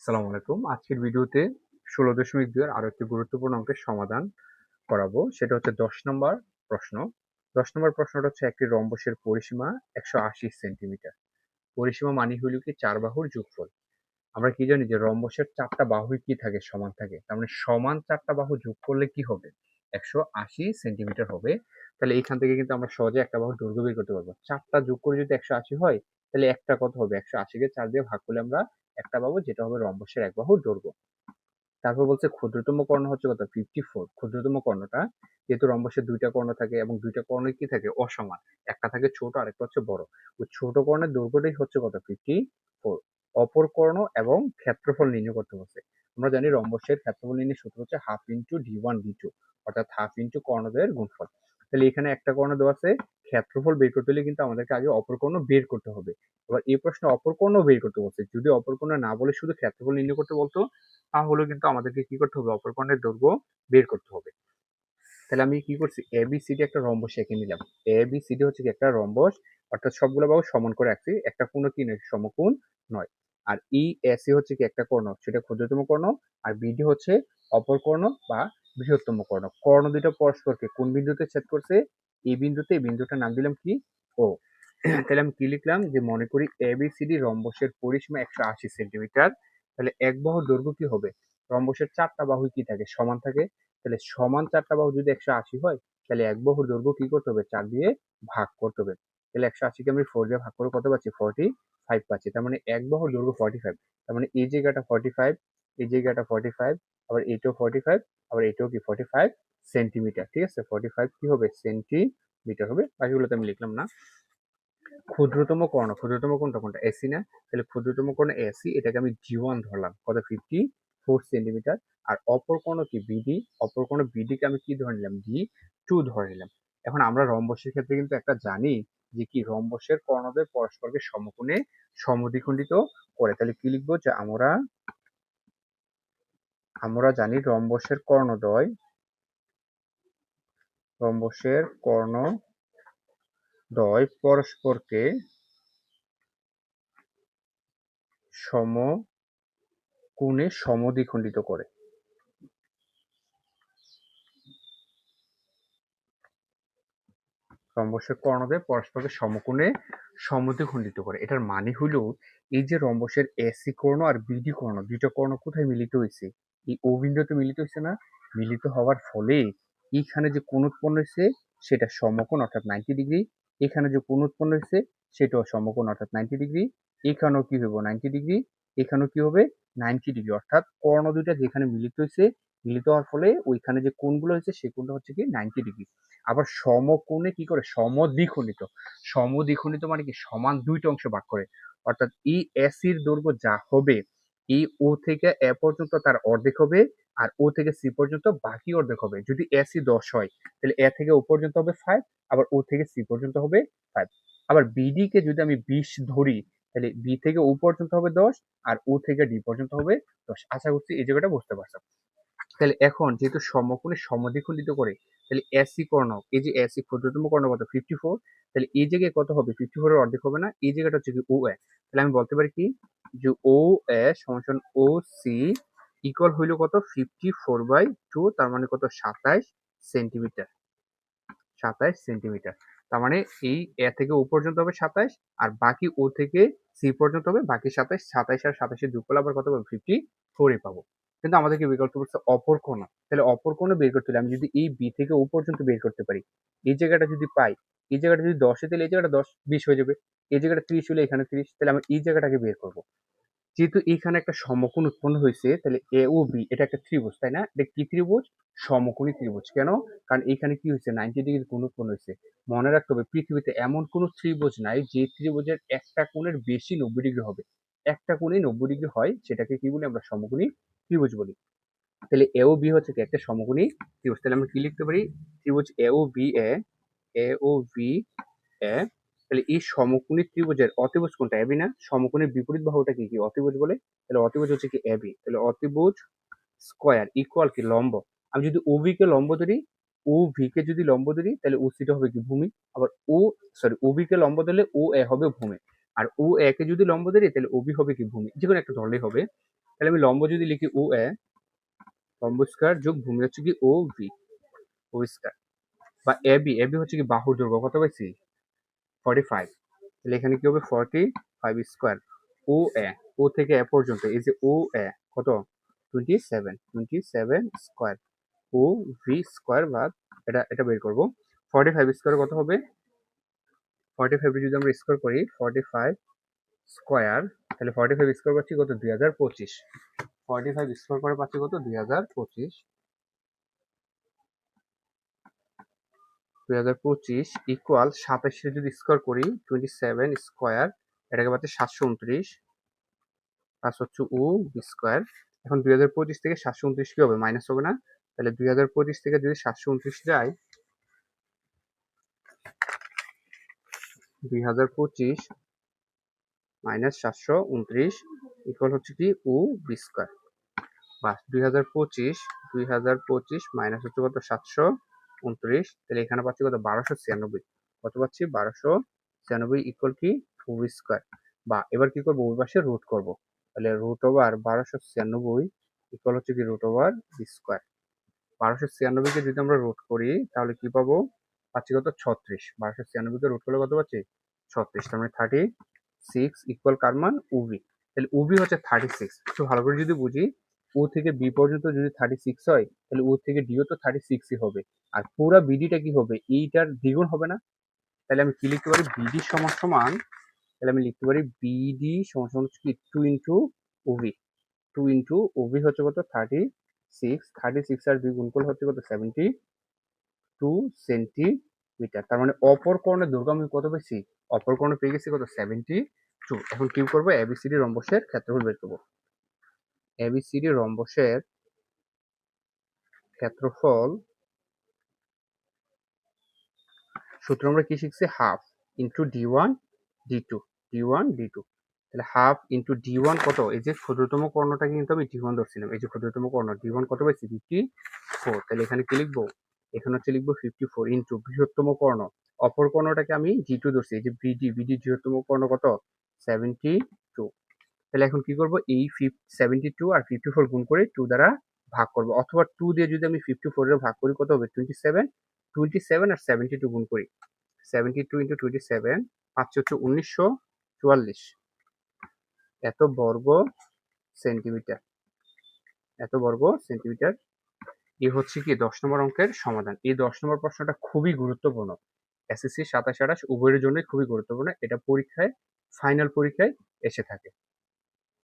আসসালামু আলাইকুম। আজকের ভিডিওতে 16.2 এর আরো একটি গুরুত্বপূর্ণ অঙ্কের সমাধান করাবো। সেটা হচ্ছে 10 নম্বর প্রশ্ন। 10 নম্বর প্রশ্নটা হচ্ছে একটি রম্বসের পরিসীমা 180 সেন্টিমিটার। পরিসীমা মানে হলো কি 4 বাহুর যোগফল। আমরা কি জানি যে রম্বসের 4টা বাহুই কি থাকে? সমান থাকে। তার মানে সমান 4টা বাহু যোগ করলে কি হবে? 180 সেন্টিমিটার হবে। তাহলে এইখান থেকে কিন্তু আমরা সহজে একটা বাহুর দৈর্ঘ্য বের করতে পারবো। 4টা যোগ করে যদি 180 হয়, তাহলে একটা কত হবে? 180 কে 4 দিয়ে ভাগ করলে আমরা একটা পাবো, যেটা হবে রম্বসের এক বাহুর দৈর্ঘ্য। তারপর বলছে ক্ষুদ্রতম কর্ণ হচ্ছে কত? 54। ক্ষুদ্রতম কর্ণটা, যেহেতু রম্বসের 2টা কর্ণ থাকে এবং 2টা কর্ণই কি থাকে? অসমান। একটা থাকে ছোট, আরেকটা হচ্ছে বড়। ওই ছোট কর্ণের দৈর্ঘ্যটাই হচ্ছে কত? 54। অপর কর্ণ এবং ক্ষেত্রফল নির্ণয় করতে বলছে। আমরা জানি রম্বসের ক্ষেত্রফল নির্ণয়ের সূত্র হচ্ছে হাফ ইন্টু d1 d2, অর্থাৎ হাফ ইন্টু কর্ণদ্বয়ের গুণফল। তাহলে এখানে একটা কর্ণ দেওয়া আছে, ক্ষেত্রফল বের করতে হলে কিন্তু আমাদেরকে আগে অপর কর্ণ বের করতে হবে। এবার এই প্রশ্নে অপর কর্ণ বের করতে বলছে। যদি অপর কর্ণ না বলে শুধু ক্ষেত্রফল নির্ণয় করতে বলতো, তাহলে কিন্তু আমাদেরকে কি করতে হবে? অপর কর্ণের দৈর্ঘ্য বের করতে হবে। তাহলে আমি কি করছি? এবিসিডি একটা রম্বস এঁকে নিলাম। এবিসিডি হচ্ছে কি একটা রম্বস, অর্থাৎ সবগুলো বাহু সমান করে রাখছি। একটা কোণ কি নয়? সমকোণ নয়। আর ইএসি হচ্ছে কি একটা কর্ণ, সেটা ক্ষুদ্রতম কর্ণ। আর বিডি হচ্ছে অপর কর্ণ বা বৃহত্তম কর্ণ। কর্ণ দুটো পরস্পরকে কোন বিন্দুতে ছেদ করছে? এই বিন্দুতে। এই বিন্দুটার নাম দিলাম কি? ও। তাহলে আমি কি লিখলাম? যে মনে করি এবিসিডি রম্বসের পরিসীমা 180 সেন্টিমিটার। তাহলে এক বাহুর দৈর্ঘ্য কি হবে? রম্বসের 4টা বাহুই কি থাকে? সমান থাকে। তাহলে সমান 4টা বাহু যদি 180 হয়, তাহলে এক বাহুর দৈর্ঘ্য কি করতে হবে? 4 দিয়ে ভাগ করতে হবে। তাহলে 180 কে আমি 4 দিয়ে ভাগ করে কত পাচ্ছি? 45 পাচ্ছি। তার মানে এক বাহুর দৈর্ঘ্য 45। তার মানে এই জায়গাটা 45, এই জায়গাটা 45, আবার এটাও 45, আবার এটাও কি 45 সেন্টিমিটার। ঠিক আছে? 45 কি হবে? সেন্টিমিটার হবে। বাকিগুলো তো আমি লিখলাম না। ক্ষুদ্রতম কর্ণ, ক্ষুদ্রতম কোণটা কোনটা? এসি না? তাহলে ক্ষুদ্রতম কর্ণ এসি, এটাকে আমি জি1 ধরলাম। কত? 54 সেন্টিমিটার। আর অপর কর্ণ কি? বিডি। অপর কর্ণ বিডি কে আমি কি ধরে নিলাম? জি2 ধরে নিলাম। এখন আমরা রম্বসের ক্ষেত্রে কিন্তু একটা জানি যে কি, রম্বসের কর্ণদ্বয় পরস্পরকে সমকোণে সমদ্বিখণ্ডিত করে। তাহলে কি লিখবো? যে আমরা জানি রম্বসের কর্ণদ্বয় পরস্পরকে সমকোণে সমদ্বিখণ্ডিত করে। রম্বসের কর্ণদ্বয় পরস্পরকে সমকোণে সমদ্বিখণ্ডিত করে। এটার মানে হলো, এই যে রম্বসের এসি কর্ণ আর বিডি কর্ণ, দুইটা কর্ণ কোথায় মিলিত হয়েছে? এই ও বিন্দুতে মিলিত হয়েছে না? মিলিত হওয়ার ফলে এইখানে যে কোণ উৎপন্ন হয়েছে সেটা সমকোণ, অর্থাৎ 90 ডিগ্রি। এখানে যে কোণ উৎপন্ন হয়েছে সেটাও সমকোণ, অর্থাৎ 90 ডিগ্রি। এখানেও কি হবে? 90 ডিগ্রি। এখানেও কি হবে? 90 ডিগ্রি। অর্থাৎ কর্ণ দুইটা যেখানে মিলিত হয়েছে, মিলিত হওয়ার ফলে ওইখানে যে কোণগুলো হয়েছে সেই কোণটা হচ্ছে কি 90 ডিগ্রি। আবার সমকোণে কি করে? সমদ্বিখণ্ডিত। সমদ্বিখণ্ডিত মানে কি? সমান দুইটা অংশে ভাগ করে। অর্থাৎ এই এসির দৈর্ঘ্য যা হবে, এই ও থেকে এ পর্যন্ত তার অর্ধেক হবে, আর ও থেকে সি পর্যন্ত বাকি অর্ধেক হবে। যদি এসি 10 হয়, তাহলে এ থেকে ও পর্যন্ত হবে 5, আবার ও থেকে সি পর্যন্ত হবে 5। আবার বিডি কে যদি আমি 20 ধরি, তাহলে বি থেকে ও পর্যন্ত হবে 10, আর ও থেকে ডি পর্যন্ত হবে 10। আশা করছি এই জায়গাটা বুঝতে পারছো। তাহলে এখন যেহেতু সমকোণে সমদ্বিখণ্ডিত করে, তাহলে এসি কর্ণ, এই যে এসি ক্ষুদ্রতম কর্ণ কত? 54। তাহলে এই জায়গায় কত হবে? 54 এর অর্ধেক হবে না? এই জায়গাটা হচ্ছে কি ও এ। তাহলে আমি বলতে পারি কি, যে ও এ সমান ও সি ইকুয়াল হইল কত? 54/2। তার মানে কত? 27 সেন্টিমিটার। 27 সেন্টিমিটার। তার মানে এই এ থেকে ও পর্যন্ত হবে 27, আর বাকি ও থেকে সি পর্যন্ত হবে বাকি 27। 27 আর 27 যোগ করলে আবার কত পাবো? 54 পাবো। কিন্তু আমাদেরকে বের করতে বলছে অপর কোণ। তাহলে অপর কোণ বের করতে হলে আমি যদি এই বি থেকে ও পর্যন্ত বের করতে পারি, এই জায়গাটা যদি পাই, এই জায়গাটা যদি 10 হয়, তাহলে এই জায়গাটা 10, 20 হয়ে যাবে। এই জায়গাটা 30 হলে এখানে 30, তাহলে আমি এই জায়গাটাকে বের করবো। যেহেতু এখানে একটা সমকোণ উৎপন্ন হয়েছে, তাহলে এ ও বি এটা একটা ত্রিভুজ, তাই না? এটা কি ত্রিভুজ? সমকোণী ত্রিভুজ। কেন? কারণ এখানে কি হয়েছে? 90 ডিগ্রির কোণ উৎপন্ন হয়েছে। মনে রাখতে হবে, পৃথিবীতে এমন কোনো ত্রিভুজ নাই যে ত্রিভুজের একটা কোণের বেশি 90 ডিগ্রি হবে। একটা কোণে 90 ডিগ্রি হয়, সেটাকে কি বলি? আমরা সমকোণী ত্রিভুজ বলি। তাহলে এ ও বি হচ্ছে কি একটা সমকোণী ত্রিভুজ। তাহলে আমরা কি লিখতে পারি? ত্রিভুজ এ ও B A, A O B A. তাহলে এই সমকোণী ত্রিভুজের অতিভুজ কোনটা? এবি না? সমকোণীর বিপরীত বাহুটা কি কি অতিভুজ বলে? তাহলে অতিভুজ হচ্ছে কি এবি। তাহলে অতিভুজ স্কয়ার ইকুয়াল কি লম্ব। আমি যদি ওবি কে লম্ব ধরি, ও ভি কে যদি লম্ব ধরি, তাহলে ও সিটা হবে কি ভূমি। আবার ওবি কে লম্ব ধরলে ও এ হবে ভূমি। আর ও এ কে যদি লম্ব ধরি, তাহলে ওবি হবে কি ভূমি। যে কোনো একটা ধরলেই হবে। তাহলে আমি লম্ব যদি লিখি ও এ, লম্ব স্কয়ার যোগ ভূমি হচ্ছে কি ও ভি, ও স্কয়ার, বা এ বি, এ বি হচ্ছে কি বাহুর দৈর্ঘ্য কত পাইছি 45, তাহলে এখানে কি হবে 45 স্কয়ার, ও এ, ও থেকে এ পর্যন্ত এই যে ও এ কত 27 স্কয়ার, ও ভি স্কয়ার ভাগ এটা এটা বের করব, 45 স্কয়ার কত হবে, 45 যদি আমরা স্কয়ার করি 45 স্কয়ার, তাহলে 45 স্কয়ার পাচ্ছি কত 2025, 45 স্কয়ার করে পাচ্ছি কত 2025, 2025 ইকুয়াল 27 যদি স্কয়ার করি 27 স্কয়ার, এটাকে পাচ্ছি 729 প্লাস হচ্ছে ও বি স্কয়ার। এখন 2025 থেকে 729 কি হবে মাইনাস হবে না, তাহলে 2025 থেকে যদি 729 যায়, 2025 মাইনাস 729 ইকুয়াল হচ্ছে কি ও বি স্কয়ার, বা 2025 মাইনাস হচ্ছে কত 729, তাহলে এখানে পাচ্ছি কত 1296, কত পাচ্ছি 1296 ইকুয়াল কি ও বি স্কয়ার, বা এবার কি করবো ওই পাশে রুট করব, তাহলে রুট ওভার 1296 ইকুয়াল হচ্ছে কি রুট ওভার বি স্কয়ার, 1296 কে যদি আমরা রুট করি তাহলে কি পাবো, পাচ্ছি কত 36, 1296 কে রুট করলে কত পাচ্ছি 36, তার মানে 36 ইকুয়াল কার মান উবি, তাহলে উবি হচ্ছে 36, একটু ভালো করে যদি বুঝি ও থেকে বি পর্যন্ত যদি 36 হয় তাহলে ও থেকে ডিও তো 36ই হবে, আর পুরা বিডিটা কি হবে এইটার দ্বিগুণ হবে না, তাহলে আমি কি লিখতে পারি বিডি সমান সমান, তাহলে আমি লিখতে পারি বিডি সমান সমান হচ্ছে কি 2 ইন্টু ওভি, 2 ইন্টু ওভি হচ্ছে কত 36 আর 2 গুণ করলে হচ্ছে কত 72 সেন্টিমিটার, তার মানে অপর কোণের দৈর্ঘ্য আমি কত পেয়েছি, অপর কোণে পেয়ে গেছি কত 72। এখন কি করবো এবিসিডি রম্বসের ক্ষেত্রফল বের করবো, এবিসিডি রম্বসের ক্ষেত্রফল সূত্র আমরা কি শিখছি half into D one D two, তাহলে হাফ ইন্টু ডি ওয়ান কত, এই যে ক্ষুদ্রতম কর্ণটাকে কিন্তু আমি ডি ওয়ান ধরছিলাম, এই যে ক্ষুদ্রতম কর্ণ ডি ওয়ান কত পাইছি 54, তাহলে এখানে কি লিখবো, এখানে হচ্ছে লিখবো 54 ইন্টু বৃহত্তম কর্ণ, অপর কর্ণটাকে আমি ডি2 ধরছি, এই যে বিডি বৃহত্তম কর্ণ কত 72, তাহলে এখন কি করবো এই 72 আর 54 গুণ করে 2 দ্বারা ভাগ করবো, অথবা 2 দিয়ে যদি আমি 54 এর ভাগ করি কত হবে 27 আর 72 গুণ করি, 72 ইন্টু 27 পাচ্ছি হচ্ছে 1944 এত বর্গ সেন্টিমিটার, এত বর্গ সেন্টিমিটার। এই হচ্ছে কি 10 নম্বর অঙ্কের সমাধান। এই 10 নম্বর প্রশ্নটা খুবই গুরুত্বপূর্ণ, এসএসসি 27 28 উভয়ের জন্যই খুবই গুরুত্বপূর্ণ, এটা পরীক্ষায় ফাইনাল পরীক্ষায় এসে থাকে।